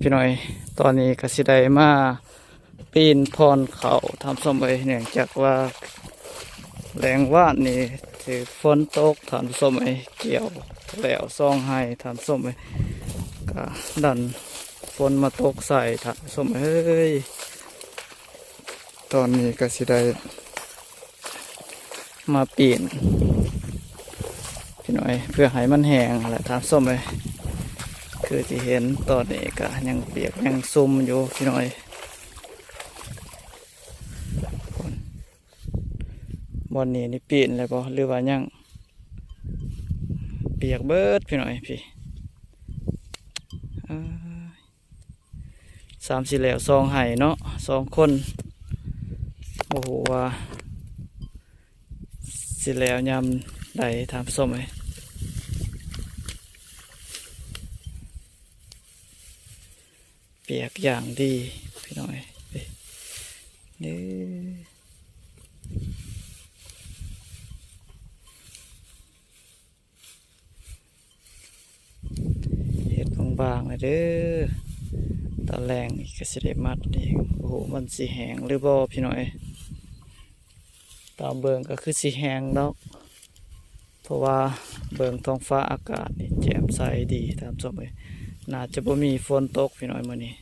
พี่น้อยตอนนี้ก็สิได้มาปีนพรเขาทำส้มเนื่องจากว่าแรงว่านนี่ถือฝนตกทำส้มเกี่ยวแล้วซองให้ทำส้มก็ดันฝนมาตกใส่ทำส้มตอนนี้ก็สิได้มาปีนพี่น้อยเพื่อให้มันแห้งและทำส้มคือที่เห็นตอนนี้ก็ยังเปียกยังซุ่มอยู่พี่น้อยบอนนี้นี่ปีนเลยบ่หรือว่ายังเปียกเบิดพี่น้อยพี่3-4แล้วซองไห้เนาะ2 คนโอ้โหว่าสิแล้วยำใดทำส้มเปียกอย่างดีพี่น้อยนี่เห็ดบางๆเลยเด้อตอนแรงนี่ก็สิได้มัดเองโอ้โหมันสีแห้งหรือบ่พี่น้อยตามเบิงก็คือสีแห้งดอกเพราะว่าเบิงท้องฟ้าอากาศนี่แจ่มใสดีตามสมน่าจะบ่มีฝนตกพี่น้อยมื้อนี้